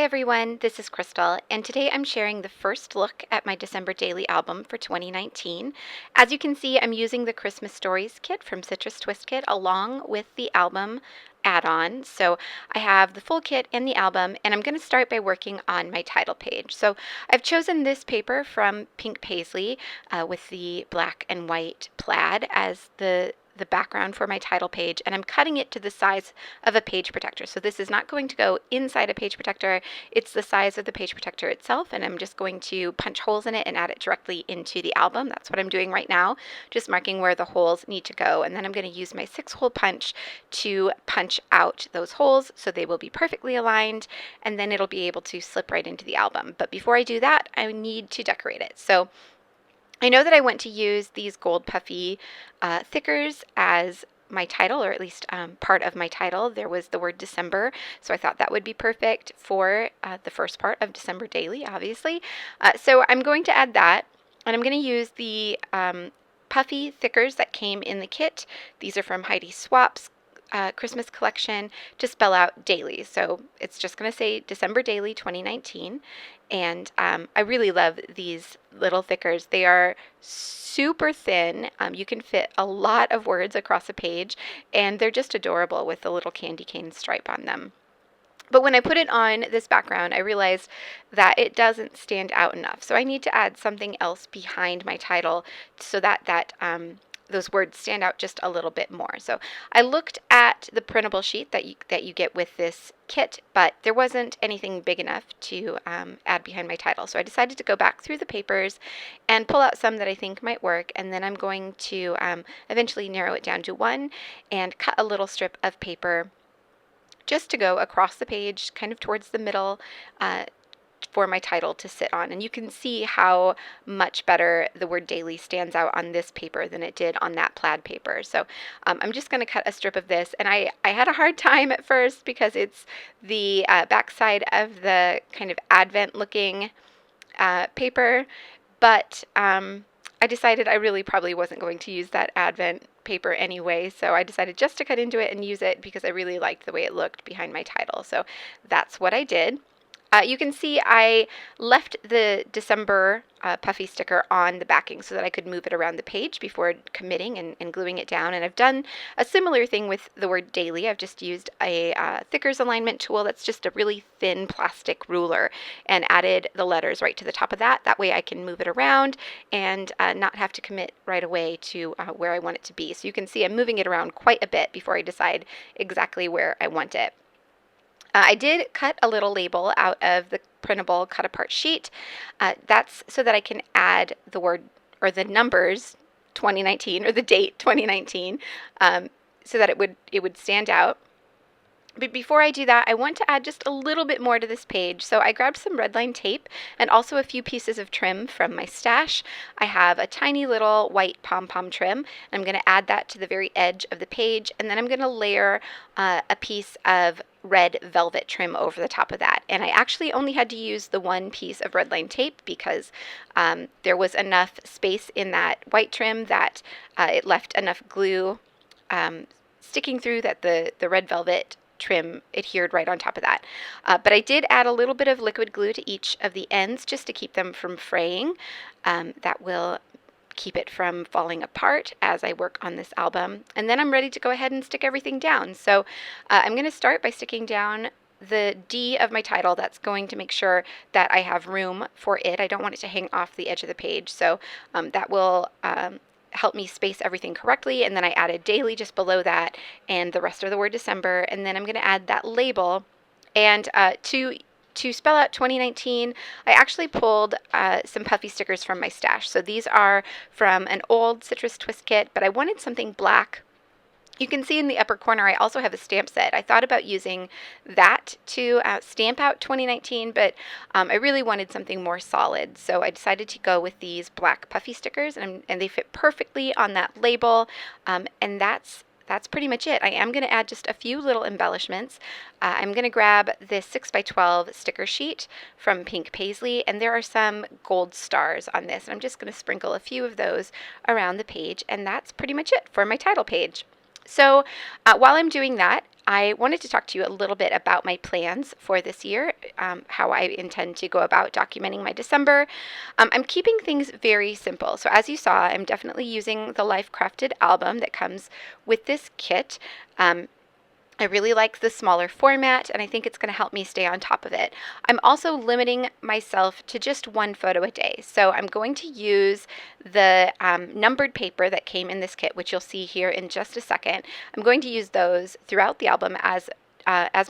everyone, this is Crystal, and today I'm sharing the first look at my December Daily album for 2019. As you can see, I'm using the Christmas Stories kit from Citrus Twist Kit along with the album add-on. So I have the full kit and the album, and I'm going to start by working on my title page. So I've chosen this paper from Pink Paisley with the black and white plaid as the background for my title page, and I'm cutting it to the size of a page protector. So this is not going to go inside a page protector, it's the size of the page protector itself, and I'm just going to punch holes in it and add it directly into the album. That's what I'm doing right now, just marking where the holes need to go, and then I'm going to use my 6-hole punch to punch out those holes so they will be perfectly aligned, and then it'll be able to slip right into the album. But before I do that, I need to decorate it. So I know that I want to use these gold puffy thickers as my title, or at least part of my title. There was the word December, so I thought that would be perfect for the first part of December Daily, obviously. So I'm going to add that, and I'm going to use the puffy thickers that came in the kit. These are from Heidi Swap's Christmas collection to spell out daily. So it's just going to say December Daily 2019. And I really love these little thickers. They are super thin. You can fit a lot of words across a page, and they're just adorable with the little candy cane stripe on them. But when I put it on this background, I realized that it doesn't stand out enough. So I need to add something else behind my title so that those words stand out just a little bit more. So I looked at the printable sheet that you get with this kit, but there wasn't anything big enough to add behind my title. So I decided to go back through the papers and pull out some that I think might work, and then I'm going to eventually narrow it down to one and cut a little strip of paper just to go across the page, kind of towards the middle, for my title to sit on. And you can see how much better the word daily stands out on this paper than it did on that plaid paper. So I'm just going to cut a strip of this, and I had a hard time at first because it's the backside of the kind of Advent looking paper, but I decided I really probably wasn't going to use that Advent paper anyway, so I decided just to cut into it and use it because I really liked the way it looked behind my title. So that's what I did. You can see I left the December puffy sticker on the backing so that I could move it around the page before committing and gluing it down. And I've done a similar thing with the word daily. I've just used a thickers alignment tool that's just a really thin plastic ruler and added the letters right to the top of that. That way I can move it around and not have to commit right away to where I want it to be. So you can see I'm moving it around quite a bit before I decide exactly where I want it. I did cut a little label out of the printable cut apart sheet. That's so that I can add the word or the numbers 2019 or the date 2019 so that it would stand out. But before I do that, I want to add just a little bit more to this page. So I grabbed some red line tape and also a few pieces of trim from my stash. I have a tiny little white pom-pom trim. I'm going to add that to the very edge of the page, and then I'm going to layer a piece of red velvet trim over the top of that. And I actually only had to use the one piece of red line tape because there was enough space in that white trim that it left enough glue sticking through that the red velvet trim adhered right on top of that. But I did add a little bit of liquid glue to each of the ends just to keep them from fraying. That will keep it from falling apart as I work on this album. And then I'm ready to go ahead and stick everything down. So I'm going to start by sticking down the D of my title. That's going to make sure that I have room for it. I don't want it to hang off the edge of the page. So that will help me space everything correctly. And then I added daily just below that and the rest of the word December. And then I'm going to add that label. And to spell out 2019, I actually pulled some puffy stickers from my stash. So these are from an old Citrus Twist kit, but I wanted something black. You can see in the upper corner I also have a stamp set. I thought about using that to stamp out 2019, but I really wanted something more solid. So I decided to go with these black puffy stickers, and they fit perfectly on that label, and that's pretty much it. I am going to add just a few little embellishments. I'm going to grab this 6x12 sticker sheet from Pink Paisley, and there are some gold stars on this. And I'm just going to sprinkle a few of those around the page, and that's pretty much it for my title page. So while I'm doing that, I wanted to talk to you a little bit about my plans for this year, how I intend to go about documenting my December. I'm keeping things very simple. So as you saw, I'm definitely using the Life Crafted album that comes with this kit. I really like the smaller format, and I think it's going to help me stay on top of it. I'm also limiting myself to just one photo a day. So I'm going to use the numbered paper that came in this kit, which you'll see here in just a second. I'm going to use those throughout the album as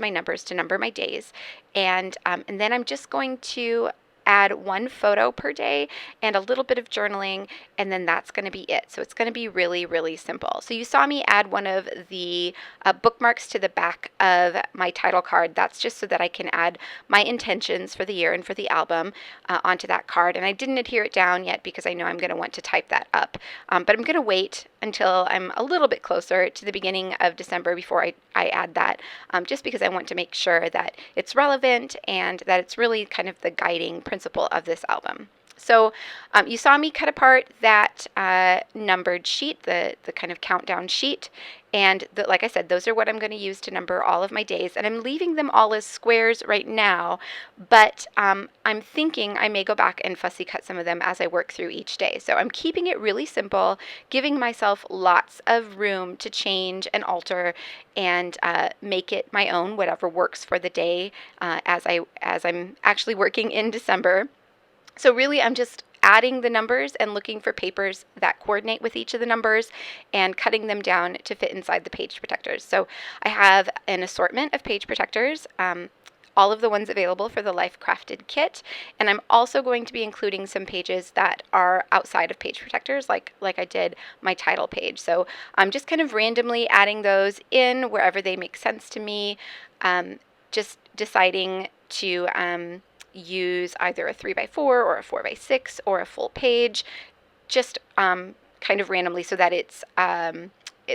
my numbers to number my days. And then I'm just going to add one photo per day and a little bit of journaling, and then that's going to be it. So it's going to be really, really simple. So you saw me add one of the bookmarks to the back of my title card. That's just so that I can add my intentions for the year and for the album onto that card. And I didn't adhere it down yet because I know I'm going to want to type that up. But I'm going to wait until I'm a little bit closer to the beginning of December before I add that, just because I want to make sure that it's relevant and that it's really kind of the guiding principle of this album. So you saw me cut apart that numbered sheet, the kind of countdown sheet, and like I said, those are what I'm going to use to number all of my days, and I'm leaving them all as squares right now, but I'm thinking I may go back and fussy cut some of them as I work through each day. So I'm keeping it really simple, giving myself lots of room to change and alter and make it my own, whatever works for the day as I'm actually working in December. So really, I'm just adding the numbers and looking for papers that coordinate with each of the numbers and cutting them down to fit inside the page protectors. So I have an assortment of page protectors, all of the ones available for the Life Crafted kit, and I'm also going to be including some pages that are outside of page protectors, like I did my title page. So I'm just kind of randomly adding those in wherever they make sense to me, just deciding to use either a 3x4 or a 4x6 or a full page, just kind of randomly, so that it's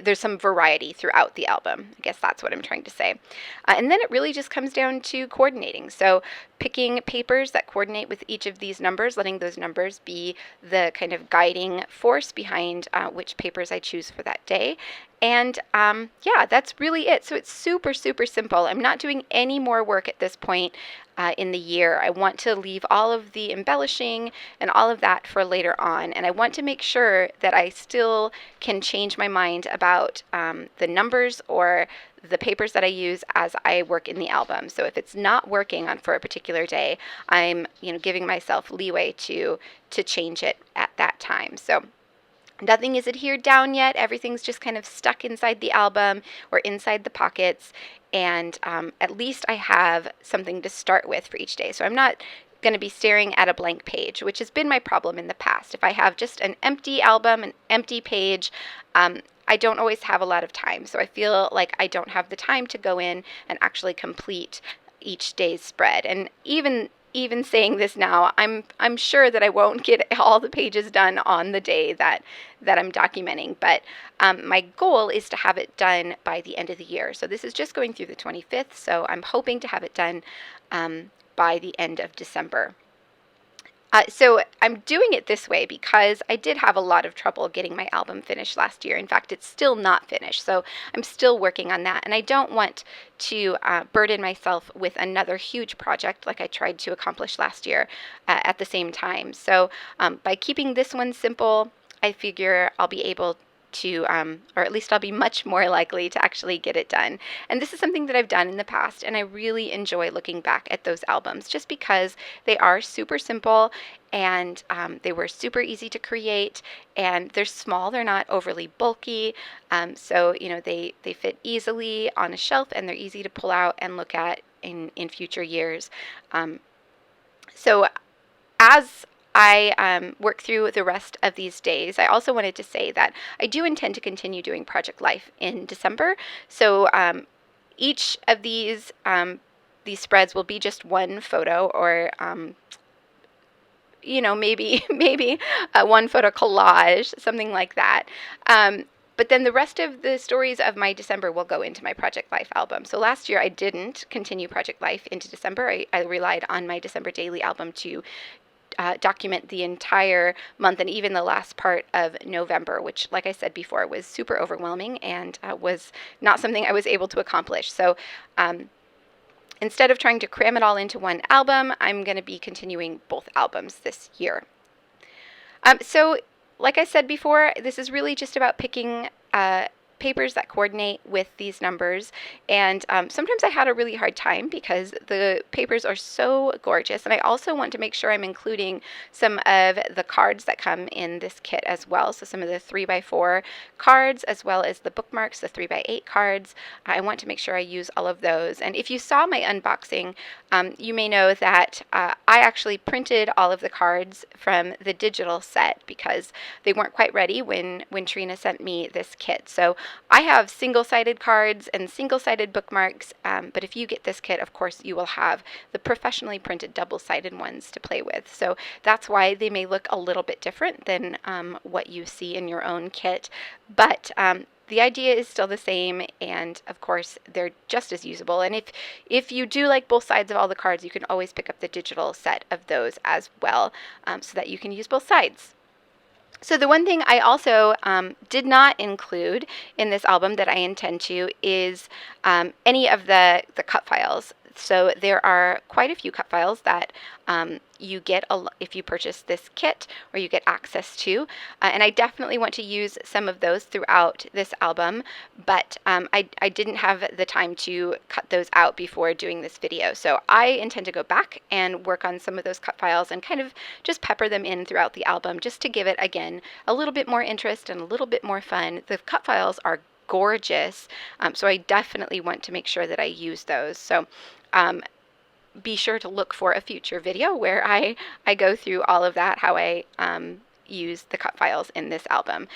there's some variety throughout the album. I guess that's what I'm trying to say. And then it really just comes down to coordinating. So picking papers that coordinate with each of these numbers, letting those numbers be the kind of guiding force behind which papers I choose for that day. And yeah, that's really it. So it's super, super simple. I'm not doing any more work at this point in the year. I want to leave all of the embellishing and all of that for later on. And I want to make sure that I still can change my mind about the numbers or the papers that I use as I work in the album. So if it's not working for a particular day, I'm giving myself leeway to change it at that time. So nothing is adhered down yet. Everything's just kind of stuck inside the album or inside the pockets. And at least I have something to start with for each day. So I'm not going to be staring at a blank page, which has been my problem in the past. If I have just an empty album, an empty page, I don't always have a lot of time. So I feel like I don't have the time to go in and actually complete each day's spread. And even saying this now, I'm sure that I won't get all the pages done on the day that I'm documenting, but my goal is to have it done by the end of the year. So this is just going through the 25th, so I'm hoping to have it done by the end of December. So I'm doing it this way because I did have a lot of trouble getting my album finished last year. In fact, it's still not finished, so I'm still working on that. And I don't want to burden myself with another huge project like I tried to accomplish last year at the same time. So by keeping this one simple, I figure I'll be able to, or at least I'll be much more likely to actually get it done. And this is something that I've done in the past, and I really enjoy looking back at those albums just because they are super simple and they were super easy to create, and they're small, they're not overly bulky, so they fit easily on a shelf, and they're easy to pull out and look at in future years. So as I work through the rest of these days, I also wanted to say that I do intend to continue doing Project Life in December. So each of these spreads will be just one photo, or maybe one photo collage, something like that. But then the rest of the stories of my December will go into my Project Life album. So last year I didn't continue Project Life into December. I relied on my December daily album to document the entire month and even the last part of November, which, like I said before, was super overwhelming and was not something I was able to accomplish. So instead of trying to cram it all into one album, I'm going to be continuing both albums this year. So like I said before, this is really just about picking papers that coordinate with these numbers, and sometimes I had a really hard time because the papers are so gorgeous, and I also want to make sure I'm including some of the cards that come in this kit as well, so some of the 3x4 cards as well as the bookmarks, the 3x8 cards. I want to make sure I use all of those, and if you saw my unboxing, you may know that I actually printed all of the cards from the digital set because they weren't quite ready when Trina sent me this kit. So I have single-sided cards and single-sided bookmarks, but if you get this kit, of course, you will have the professionally printed double-sided ones to play with. So that's why they may look a little bit different than what you see in your own kit. But the idea is still the same, and of course they're just as usable. And if you do like both sides of all the cards, you can always pick up the digital set of those as well, so that you can use both sides. So the one thing I also did not include in this album that I intend to is any of the cut files. So there are quite a few cut files that you get if you purchase this kit, or you get access to, and I definitely want to use some of those throughout this album, but I didn't have the time to cut those out before doing this video. So I intend to go back and work on some of those cut files and kind of just pepper them in throughout the album, just to give it, again, a little bit more interest and a little bit more fun. The cut files are gorgeous, so I definitely want to make sure that I use those. So be sure to look for a future video where I go through all of that, how I use the cut files in this album.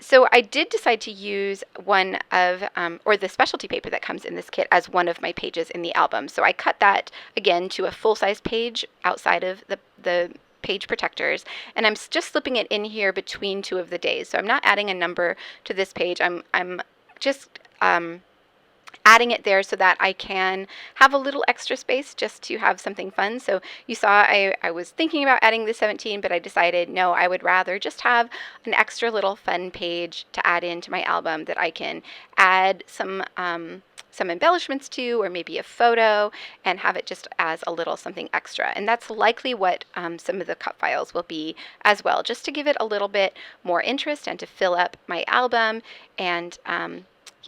So I did decide to use one of, or the specialty paper that comes in this kit as one of my pages in the album. So I cut that, again, to a full-size page outside of the page protectors, and I'm just slipping it in here between two of the days. So I'm not adding a number to this page. I'm just adding it there so that I can have a little extra space just to have something fun. So you saw I was thinking about adding the 17, but I decided no, I would rather just have an extra little fun page to add into my album that I can add some embellishments to, or maybe a photo, and have it just as a little something extra. And that's likely what some of the cut files will be as well, just to give it a little bit more interest and to fill up my album. And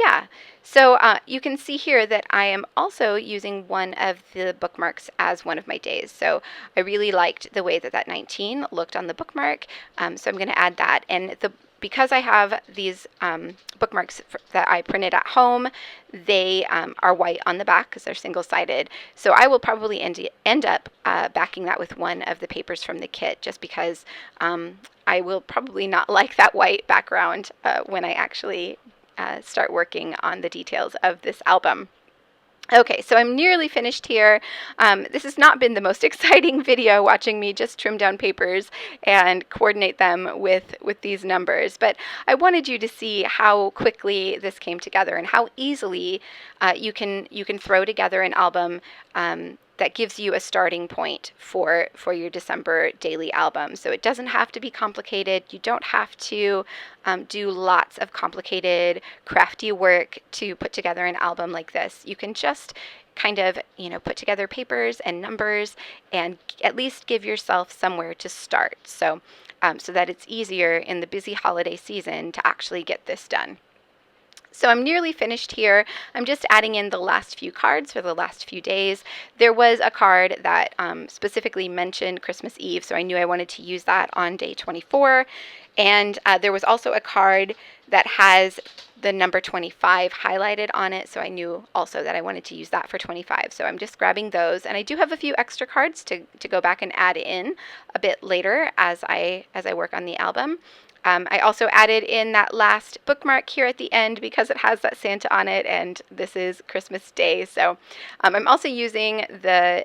yeah, so you can see here that I am also using one of the bookmarks as one of my days. So I really liked the way that 19 looked on the bookmark, so I'm going to add that. And because I have these bookmarks that I printed at home, they are white on the back because they're single-sided. So I will probably end up backing that with one of the papers from the kit, just because I will probably not like that white background when I actually start working on the details of this album. Okay, so I'm nearly finished here. This has not been the most exciting video, watching me just trim down papers and coordinate them with these numbers, but I wanted you to see how quickly this came together and how easily you can throw together an album that gives you a starting point for your December daily album. So it doesn't have to be complicated. You don't have to do lots of complicated, crafty work to put together an album like this. You can just kind of, put together papers and numbers and at least give yourself somewhere to start, so that it's easier in the busy holiday season to actually get this done. So I'm nearly finished here. I'm just adding in the last few cards for the last few days. There was a card that specifically mentioned Christmas Eve, so I knew I wanted to use that on day 24. And there was also a card that has the number 25 highlighted on it, so I knew also that I wanted to use that for 25. So I'm just grabbing those, and I do have a few extra cards to go back and add in a bit later as I work on the album. I also added in that last bookmark here at the end because it has that Santa on it, and this is Christmas Day. So I'm also using the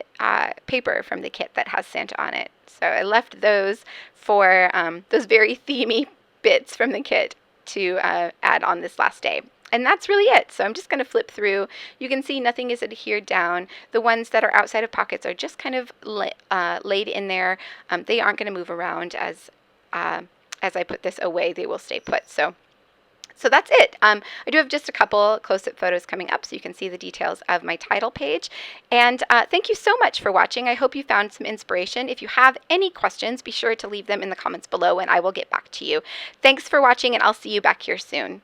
paper from the kit that has Santa on it. So I left those for those very themey bits from the kit to add on this last day. And that's really it. So I'm just going to flip through. You can see nothing is adhered down. The ones that are outside of pockets are just kind of laid in there. They aren't going to move around as I put this away. They will stay put. So that's it. I do have just a couple close-up photos coming up so you can see the details of my title page. And thank you so much for watching. I hope you found some inspiration. If you have any questions, be sure to leave them in the comments below and I will get back to you. Thanks for watching, and I'll see you back here soon.